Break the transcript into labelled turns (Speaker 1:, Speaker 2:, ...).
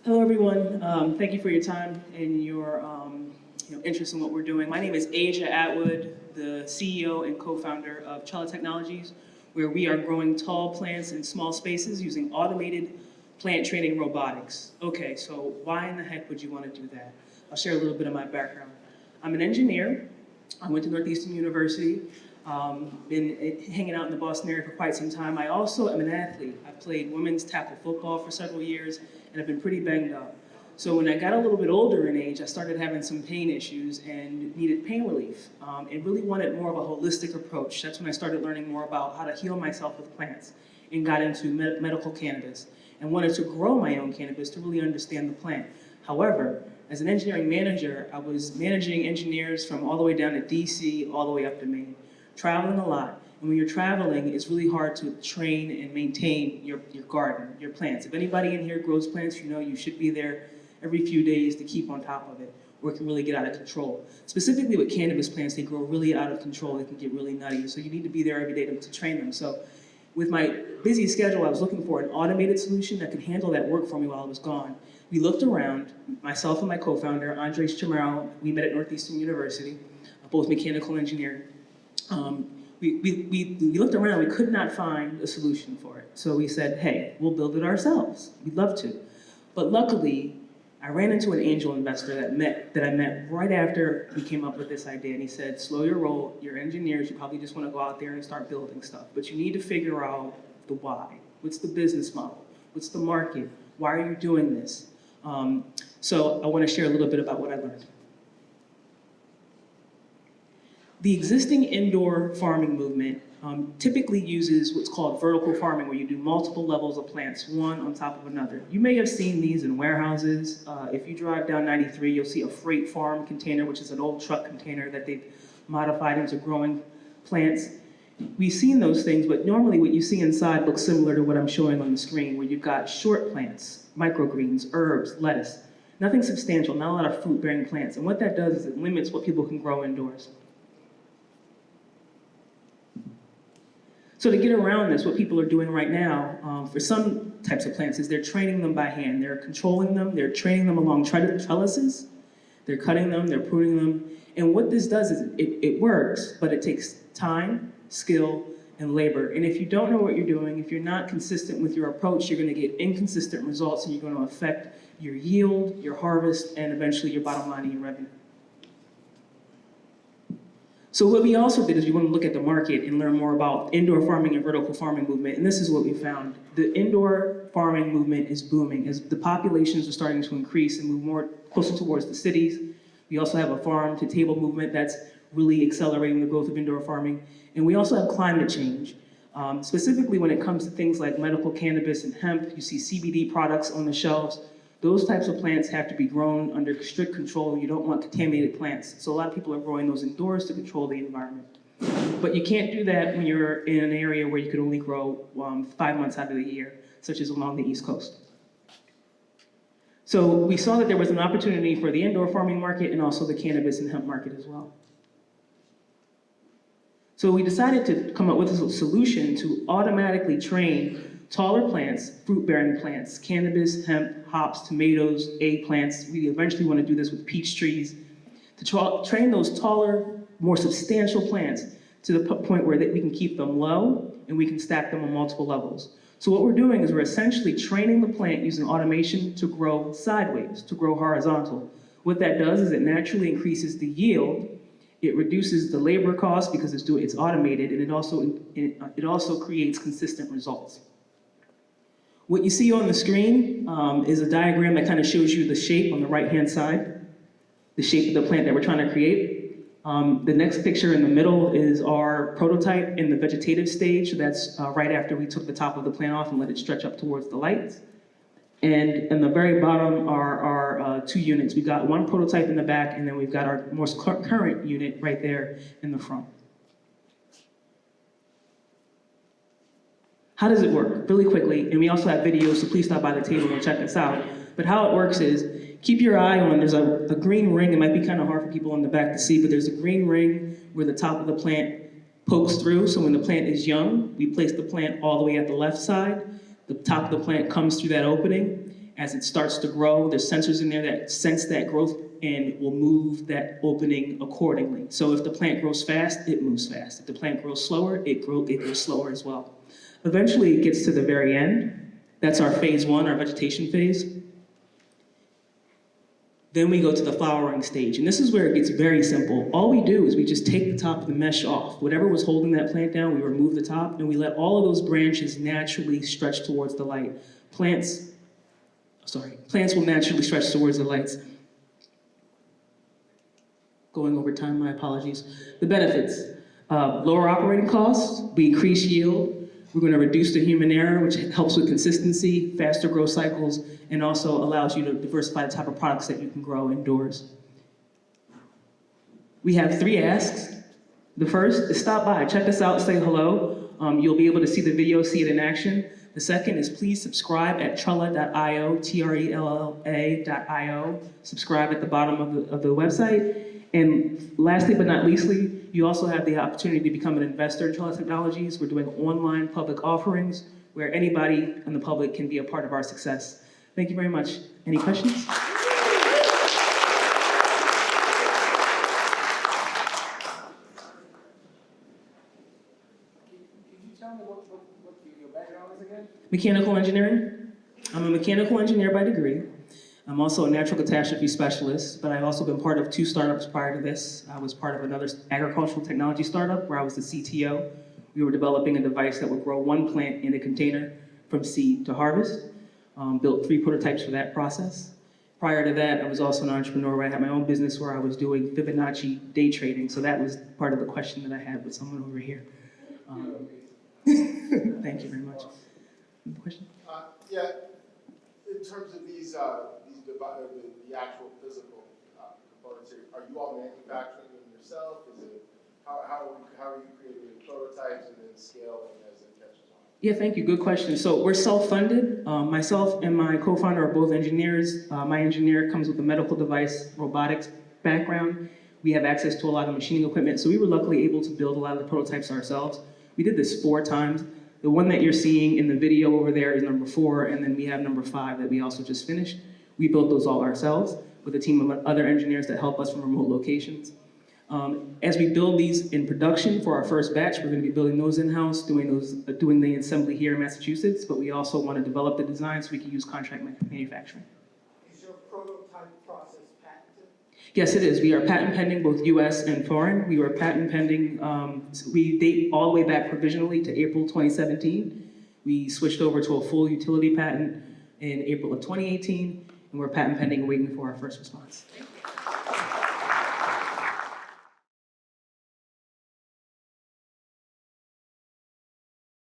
Speaker 1: Hello, everyone. Thank you for your time and your interest in what we're doing. My name is Asia Atwood, the CEO and co-founder of Trella Technologies, where we are growing tall plants in small spaces using automated plant training robotics. Okay, so why in the heck would you want to do that? I'll share a little bit of my background. I'm an engineer. I went to Northeastern University. Been hanging out in the Boston area for quite some time. I also am an athlete. I played women's tackle football for several years, and I've been pretty banged up. So when I got a little bit older in age, I started having some pain issues and needed pain relief, and really wanted more of a holistic approach. That's when I started learning more about how to heal myself with plants and got into medical cannabis and wanted to grow my own cannabis to really understand the plant. However, as an engineering manager, I was managing engineers from all the way down to DC, all the way up to Maine, traveling a lot. And when you're traveling, it's really hard to train and maintain your garden, your plants. If anybody in here grows plants, you know you should be there every few days to keep on top of it, or it can really get out of control. Specifically with cannabis plants, they grow really out of control. They can get really nutty, so you need to be there every day to train them. So with my busy schedule, I was looking for an automated solution that could handle that work for me while I was gone. We looked around, myself and my co-founder, Andres Chamorro, we met at Northeastern University, both mechanical engineers. We looked around, we could not find a solution for it. So we said, hey, we'll build it ourselves. We'd love to. But luckily, I ran into an angel investor that I met right after we came up with this idea. And he said, slow your roll, you're engineers, you probably just want to go out there and start building stuff. But you need to figure out the why. What's the business model? What's the market? Why are you doing this? So I want to share a little bit about what I learned. The existing indoor farming movement typically uses what's called vertical farming, where you do multiple levels of plants, one on top of another. You may have seen these in warehouses. If you drive down 93, you'll see a freight farm container, which is an old truck container that they've modified into growing plants. We've seen those things, but normally what you see inside looks similar to what I'm showing on the screen, where you've got short plants, microgreens, herbs, lettuce. Nothing substantial, not a lot of fruit-bearing plants. And what that does is it limits what people can grow indoors. So to get around this, what people are doing right now for some types of plants is they're training them by hand. They're controlling them, they're training them along trellises, they're cutting them, they're pruning them. And what this does is it works, but it takes time, skill, and labor. And if you don't know what you're doing, if you're not consistent with your approach, you're going to get inconsistent results, and you're going to affect your yield, your harvest, and eventually your bottom line and your revenue. So what we also did is we want to look at the market and learn more about indoor farming and vertical farming movement, and this is what we found. The indoor farming movement is booming as the populations are starting to increase and move more closer towards the cities. We also have a farm-to-table movement that's really accelerating the growth of indoor farming. And we also have climate change. Specifically when it comes to things like medical cannabis and hemp, you see CBD products on the shelves. Those types of plants have to be grown under strict control. You don't want contaminated plants. So a lot of people are growing those indoors to control the environment. But you can't do that when you're in an area where you can only grow 5 months out of the year, such as along the East Coast. So we saw that there was an opportunity for the indoor farming market and also the cannabis and hemp market as well. So we decided to come up with a solution to automatically train taller plants, fruit-bearing plants, cannabis, hemp, hops, tomatoes, eggplants. We eventually want to do this with peach trees, to train those taller, more substantial plants to the point where we can keep them low and we can stack them on multiple levels. So what we're doing is we're essentially training the plant using automation to grow sideways, to grow horizontal. What that does is it naturally increases the yield. It reduces the labor cost because it's automated, and it also creates consistent results. What you see on the screen is a diagram that kind of shows you the shape on the right-hand side, the shape of the plant that we're trying to create. The next picture in the middle is our prototype in the vegetative stage. So that's right after we took the top of the plant off and let it stretch up towards the lights. And in the very bottom are our 2 units. We've got one prototype in the back, and then we've got our most current unit right there in the front. How does it work? Really quickly, and we also have videos, so please stop by the table and check this out. But how it works is, keep your eye on, there's a green ring. It might be kind of hard for people in the back to see, but there's a green ring where the top of the plant pokes through. So when the plant is young, we place the plant all the way at the left side. The top of the plant comes through that opening. As it starts to grow, there's sensors in there that sense that growth and will move that opening accordingly. So if the plant grows fast, it moves fast. If the plant grows slower, it grows slower as well. Eventually, it gets to the very end. That's our phase one, our vegetation phase. Then we go to the flowering stage, and this is where it gets very simple. All we do is we just take the top of the mesh off. Whatever was holding that plant down, we remove the top, and we let all of those branches naturally stretch towards the light. Plants will naturally stretch towards the lights. Going over time, my apologies. The benefits: lower operating costs, we increase yield, we're going to reduce the human error, which helps with consistency, faster growth cycles, and also allows you to diversify the type of products that you can grow indoors. We have 3 asks. The first is stop by, check us out, say hello. You'll be able to see the video, see it in action. The second is please subscribe at trella.io, TRELLA.io. Subscribe at the bottom of the website. And lastly but not leastly, you also have the opportunity to become an investor in Trella Technologies. We're doing online public offerings where anybody in the public can be a part of our success. Thank you very much. Any questions?
Speaker 2: Can you tell me what your background is again?
Speaker 1: Mechanical engineering. I'm a mechanical engineer by degree. I'm also a natural catastrophe specialist, but I've also been part of 2 startups prior to this. I was part of another agricultural technology startup where I was the CTO. We were developing a device that would grow 1 plant in a container from seed to harvest. Built 3 prototypes for that process. Prior to that, I was also an entrepreneur where I had my own business where I was doing Fibonacci day trading. So that was part of the question that I had with someone over here. Thank you very much. Question?
Speaker 2: Yeah, in terms of these the actual physical components, are you all manufacturing them yourself? Is it how are you creating prototypes and then scaling as it catches on?
Speaker 1: Yeah, thank you. Good question. So we're self-funded. Myself and my co-founder are both engineers. My engineer comes with a medical device robotics background. We have access to a lot of machining equipment, so we were luckily able to build a lot of the prototypes ourselves. We did this 4 times. The one that you're seeing in the video over there is number 4, and then we have number 5 that we also just finished. We built those all ourselves with a team of other engineers that help us from remote locations. As we build these in production for our first batch, we're going to be building those in-house, doing the assembly here in Massachusetts, but we also want to develop the design so we can use contract manufacturing.
Speaker 3: Is your prototype process patented?
Speaker 1: Yes, it is. We are patent pending, both US and foreign. We were patent pending, we date all the way back provisionally to April 2017. We switched over to a full utility patent in April of 2018, and we're patent pending waiting for our first response.